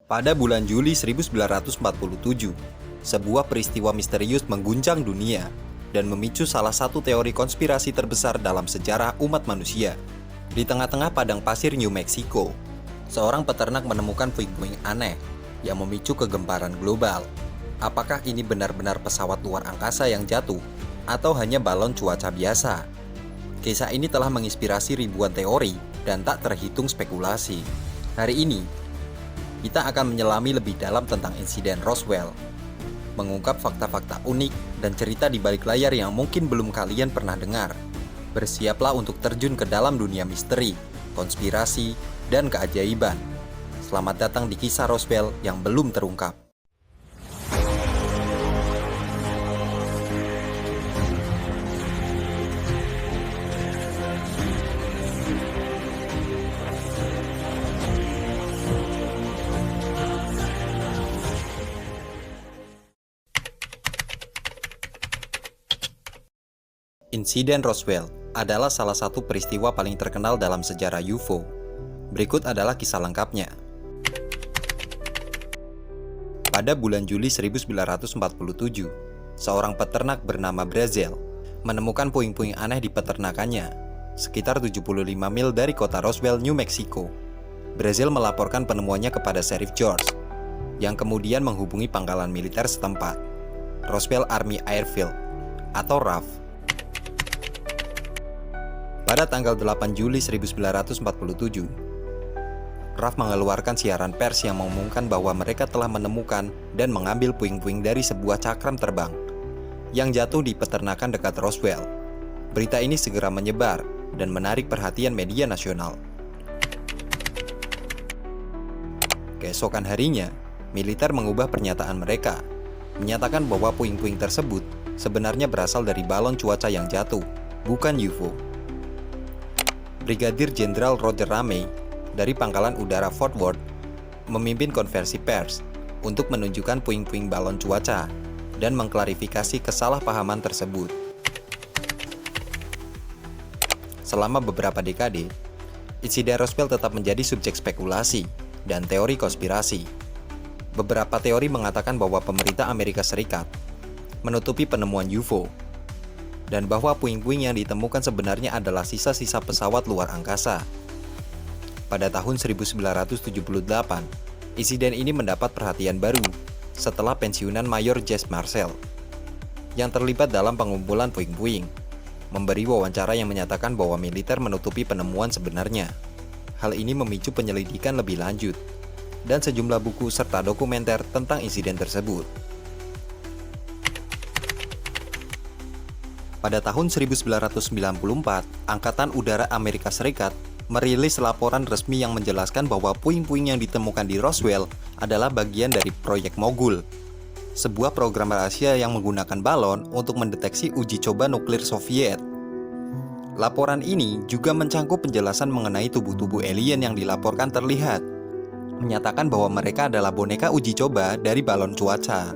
Pada bulan Juli 1947, sebuah peristiwa misterius mengguncang dunia dan memicu salah satu teori konspirasi terbesar dalam sejarah umat manusia. Di tengah-tengah padang pasir New Mexico, seorang peternak menemukan puing-puing aneh yang memicu kegemparan global. Apakah ini benar-benar pesawat luar angkasa yang jatuh atau hanya balon cuaca biasa? Kisah ini telah menginspirasi ribuan teori dan tak terhitung spekulasi. Hari ini, kita akan menyelami lebih dalam tentang insiden Roswell, mengungkap fakta-fakta unik dan cerita di balik layar yang mungkin belum kalian pernah dengar. Bersiaplah untuk terjun ke dalam dunia misteri, konspirasi, dan keajaiban. Selamat datang di kisah Roswell yang belum terungkap. Insiden Roswell adalah salah satu peristiwa paling terkenal dalam sejarah UFO. Berikut adalah kisah lengkapnya. Pada bulan Juli 1947, seorang peternak bernama Brazel menemukan puing-puing aneh di peternakannya, sekitar 75 mil dari kota Roswell, New Mexico. Brazel melaporkan penemuannya kepada Sheriff George, yang kemudian menghubungi pangkalan militer setempat, Roswell Army Airfield, atau RAF. Pada tanggal 8 Juli 1947, RAF mengeluarkan siaran pers yang mengumumkan bahwa mereka telah menemukan dan mengambil puing-puing dari sebuah cakram terbang yang jatuh di peternakan dekat Roswell. Berita ini segera menyebar dan menarik perhatian media nasional. Keesokan harinya, militer mengubah pernyataan mereka, menyatakan bahwa puing-puing tersebut sebenarnya berasal dari balon cuaca yang jatuh, bukan UFO. Brigadir Jenderal Roger Ramey dari Pangkalan Udara Fort Worth memimpin konversi pers untuk menunjukkan puing-puing balon cuaca dan mengklarifikasi kesalahpahaman tersebut. Selama beberapa dekade, insiden Roswell tetap menjadi subjek spekulasi dan teori konspirasi. Beberapa teori mengatakan bahwa pemerintah Amerika Serikat menutupi penemuan UFO dan bahwa puing-puing yang ditemukan sebenarnya adalah sisa-sisa pesawat luar angkasa. Pada tahun 1978, insiden ini mendapat perhatian baru setelah pensiunan Mayor Jesse Marcel, yang terlibat dalam pengumpulan puing-puing, memberi wawancara yang menyatakan bahwa militer menutupi penemuan sebenarnya. Hal ini memicu penyelidikan lebih lanjut, dan sejumlah buku serta dokumenter tentang insiden tersebut. Pada tahun 1994, Angkatan Udara Amerika Serikat merilis laporan resmi yang menjelaskan bahwa puing-puing yang ditemukan di Roswell adalah bagian dari Proyek Mogul, sebuah program rahasia yang menggunakan balon untuk mendeteksi uji coba nuklir Soviet. Laporan ini juga mencangkup penjelasan mengenai tubuh-tubuh alien yang dilaporkan terlihat, menyatakan bahwa mereka adalah boneka uji coba dari balon cuaca.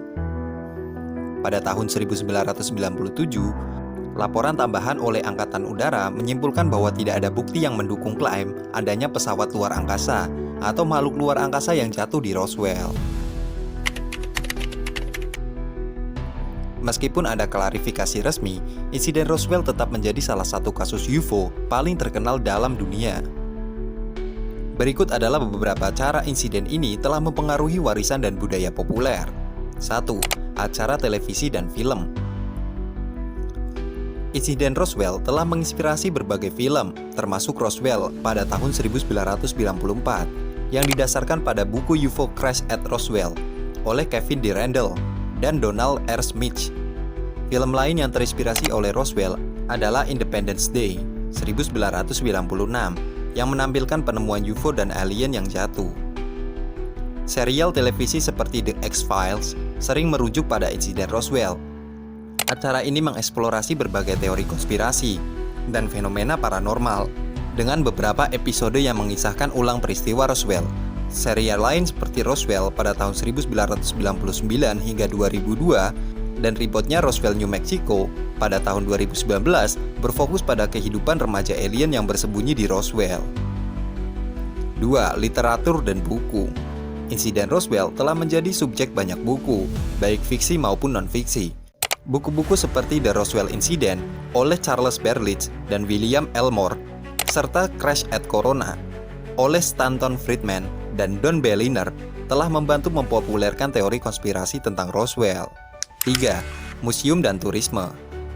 Pada tahun 1997, laporan tambahan oleh Angkatan Udara menyimpulkan bahwa tidak ada bukti yang mendukung klaim adanya pesawat luar angkasa atau makhluk luar angkasa yang jatuh di Roswell. Meskipun ada klarifikasi resmi, insiden Roswell tetap menjadi salah satu kasus UFO paling terkenal dalam dunia. Berikut adalah beberapa cara insiden ini telah mempengaruhi warisan dan budaya populer. 1. Acara televisi dan film. Insiden Roswell telah menginspirasi berbagai film, termasuk Roswell pada tahun 1994, yang didasarkan pada buku UFO Crash at Roswell oleh Kevin D. Randle dan Donald R. Smith. Film lain yang terinspirasi oleh Roswell adalah Independence Day 1996, yang menampilkan penemuan UFO dan alien yang jatuh. Serial televisi seperti The X-Files sering merujuk pada insiden Roswell. Acara ini mengeksplorasi berbagai teori konspirasi dan fenomena paranormal dengan beberapa episode yang mengisahkan ulang peristiwa Roswell. Serial lain seperti Roswell pada tahun 1999 hingga 2002 dan ribotnya Roswell, New Mexico pada tahun 2019 berfokus pada kehidupan remaja alien yang bersembunyi di Roswell. 2. Literatur dan buku. insiden Roswell telah menjadi subjek banyak buku, baik fiksi maupun non-fiksi. Buku-buku seperti The Roswell Incident oleh Charles Berlitz dan William Elmore, serta Crash at Corona oleh Stanton Friedman dan Don Berliner telah membantu mempopulerkan teori konspirasi tentang Roswell. 3. Museum dan turisme.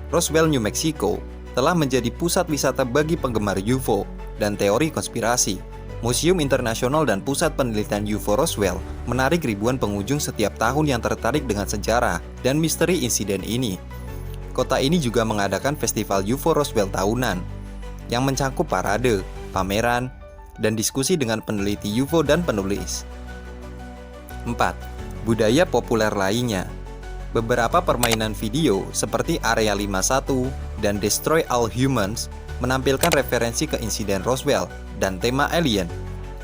Roswell, New Mexico telah menjadi pusat wisata bagi penggemar UFO dan teori konspirasi. Museum Internasional dan Pusat Penelitian UFO Roswell menarik ribuan pengunjung setiap tahun yang tertarik dengan sejarah dan misteri insiden ini. Kota ini juga mengadakan festival UFO Roswell tahunan yang mencakup parade, pameran, dan diskusi dengan peneliti UFO dan penulis. 4. Budaya populer lainnya. Beberapa permainan video seperti Area 51 dan Destroy All Humans menampilkan referensi ke insiden Roswell dan tema alien.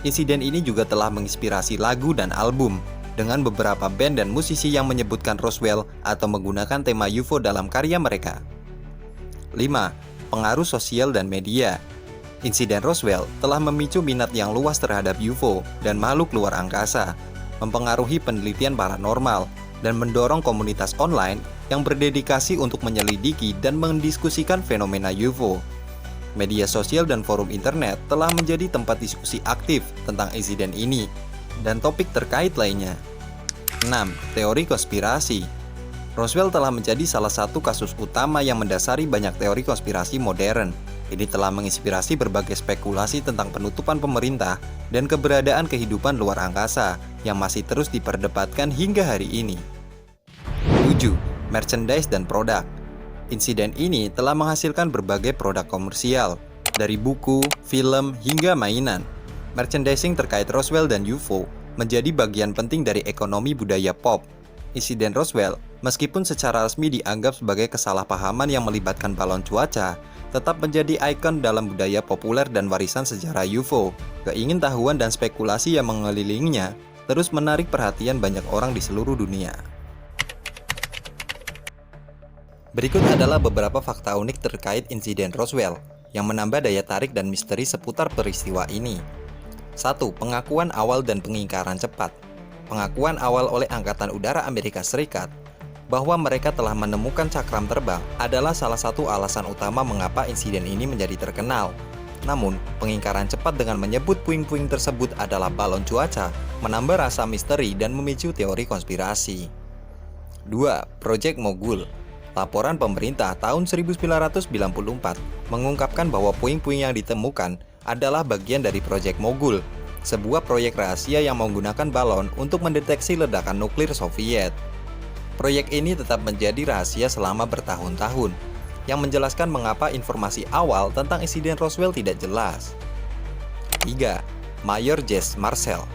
Insiden ini juga telah menginspirasi lagu dan album dengan beberapa band dan musisi yang menyebutkan Roswell atau menggunakan tema UFO dalam karya mereka. 5. Pengaruh sosial dan media. Insiden Roswell telah memicu minat yang luas terhadap UFO dan makhluk luar angkasa, mempengaruhi penelitian paranormal, dan mendorong komunitas online yang berdedikasi untuk menyelidiki dan mendiskusikan fenomena UFO. Media sosial dan forum internet telah menjadi tempat diskusi aktif tentang insiden ini dan topik terkait lainnya. 6. Teori konspirasi. Roswell telah menjadi salah satu kasus utama yang mendasari banyak teori konspirasi modern. Ini telah menginspirasi berbagai spekulasi tentang penutupan pemerintah dan keberadaan kehidupan luar angkasa yang masih terus diperdebatkan hingga hari ini. 7. Merchandise dan produk. Insiden ini telah menghasilkan berbagai produk komersial, dari buku, film, hingga mainan. Merchandising terkait Roswell dan UFO menjadi bagian penting dari ekonomi budaya pop. Insiden Roswell, meskipun secara resmi dianggap sebagai kesalahpahaman yang melibatkan balon cuaca, tetap menjadi ikon dalam budaya populer dan warisan sejarah UFO. Keingintahuan dan spekulasi yang mengelilinginya terus menarik perhatian banyak orang di seluruh dunia. Berikut adalah beberapa fakta unik terkait insiden Roswell yang menambah daya tarik dan misteri seputar peristiwa ini. 1. Pengakuan awal dan pengingkaran cepat. Pengakuan awal oleh Angkatan Udara Amerika Serikat bahwa mereka telah menemukan cakram terbang adalah salah satu alasan utama mengapa insiden ini menjadi terkenal. Namun, pengingkaran cepat dengan menyebut puing-puing tersebut adalah balon cuaca menambah rasa misteri dan memicu teori konspirasi. 2. Project Mogul. Laporan pemerintah tahun 1994 mengungkapkan bahwa puing-puing yang ditemukan adalah bagian dari Project Mogul, sebuah proyek rahasia yang menggunakan balon untuk mendeteksi ledakan nuklir Soviet. Proyek ini tetap menjadi rahasia selama bertahun-tahun, yang menjelaskan mengapa informasi awal tentang insiden Roswell tidak jelas. 3. Mayor Jesse Marcel.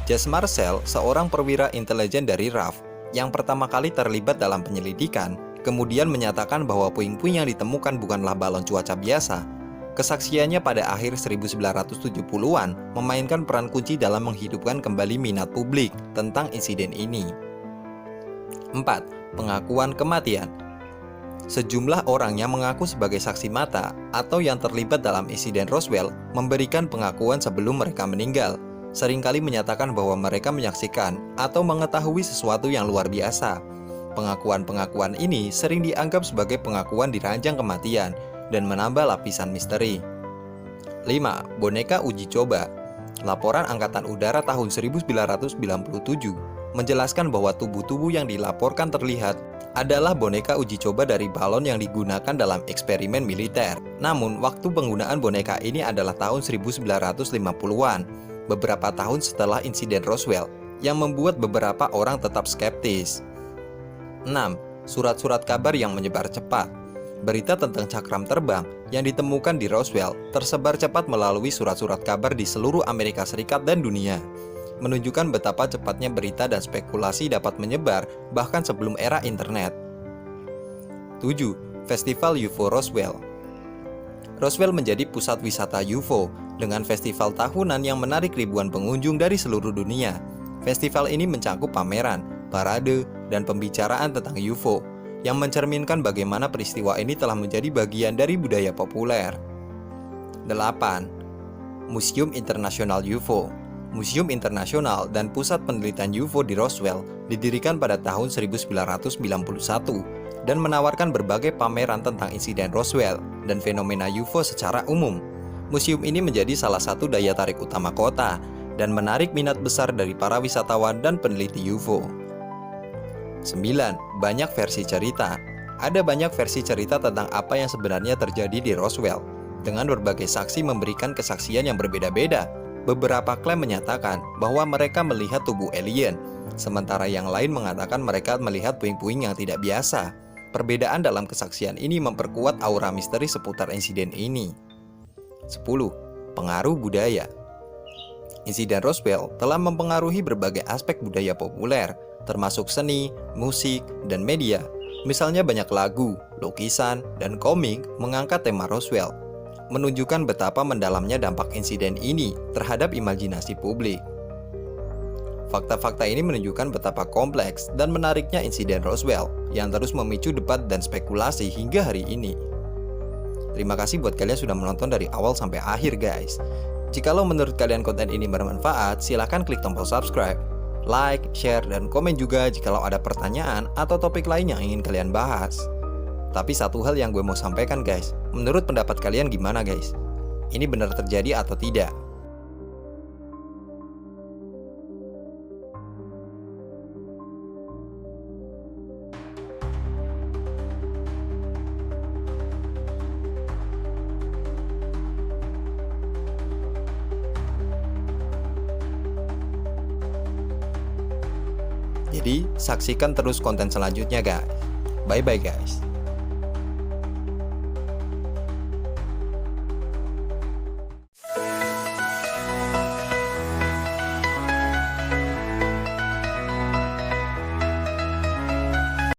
Jesse Marcel, seorang perwira intelijen dari RAF yang pertama kali terlibat dalam penyelidikan, kemudian menyatakan bahwa puing-puing yang ditemukan bukanlah balon cuaca biasa. Kesaksiannya pada akhir 1970-an memainkan peran kunci dalam menghidupkan kembali minat publik tentang insiden ini. 4. Pengakuan kematian. Sejumlah orang yang mengaku sebagai saksi mata atau yang terlibat dalam insiden Roswell memberikan pengakuan sebelum mereka meninggal, seringkali menyatakan bahwa mereka menyaksikan atau mengetahui sesuatu yang luar biasa. Pengakuan-pengakuan ini sering dianggap sebagai pengakuan di ranjang kematian dan menambah lapisan misteri. 5. Boneka uji coba. Laporan Angkatan Udara tahun 1997 menjelaskan bahwa tubuh-tubuh yang dilaporkan terlihat adalah boneka uji coba dari balon yang digunakan dalam eksperimen militer. Namun, waktu penggunaan boneka ini adalah tahun 1950-an, beberapa tahun setelah insiden Roswell, yang membuat beberapa orang tetap skeptis. 6. Surat-surat kabar yang menyebar cepat. Berita tentang cakram terbang yang ditemukan di Roswell tersebar cepat melalui surat-surat kabar di seluruh Amerika Serikat dan dunia, menunjukkan betapa cepatnya berita dan spekulasi dapat menyebar bahkan sebelum era internet. 7. Festival UFO Roswell. Roswell menjadi pusat wisata UFO dengan festival tahunan yang menarik ribuan pengunjung dari seluruh dunia. Festival ini mencakup pameran, parade, dan pembicaraan tentang UFO yang mencerminkan bagaimana peristiwa ini telah menjadi bagian dari budaya populer. 8. Museum Internasional UFO. Museum Internasional dan Pusat Penelitian UFO di Roswell didirikan pada tahun 1991 dan menawarkan berbagai pameran tentang insiden Roswell dan fenomena UFO secara umum. Museum ini menjadi salah satu daya tarik utama kota dan menarik minat besar dari para wisatawan dan peneliti UFO. 9. Banyak versi cerita. Ada banyak versi cerita tentang apa yang sebenarnya terjadi di Roswell, dengan berbagai saksi memberikan kesaksian yang berbeda-beda. Beberapa klaim menyatakan bahwa mereka melihat tubuh alien, sementara yang lain mengatakan mereka melihat puing-puing yang tidak biasa. Perbedaan dalam kesaksian ini memperkuat aura misteri seputar insiden ini. 10. Pengaruh budaya. Insiden Roswell telah mempengaruhi berbagai aspek budaya populer, termasuk seni, musik, dan media. Misalnya banyak lagu, lukisan, dan komik mengangkat tema Roswell, menunjukkan betapa mendalamnya dampak insiden ini terhadap imajinasi publik. Fakta-fakta ini menunjukkan betapa kompleks dan menariknya insiden Roswell yang terus memicu debat dan spekulasi hingga hari ini. Terima kasih buat kalian sudah menonton dari awal sampai akhir guys. Jikalau menurut kalian konten ini bermanfaat, silahkan klik tombol subscribe, like, share, dan komen juga jikalau ada pertanyaan atau topik lain yang ingin kalian bahas. Tapi satu hal yang gue mau sampaikan guys, menurut pendapat kalian gimana guys? Ini benar terjadi atau tidak? Jadi, saksikan terus konten selanjutnya guys. Bye-bye guys.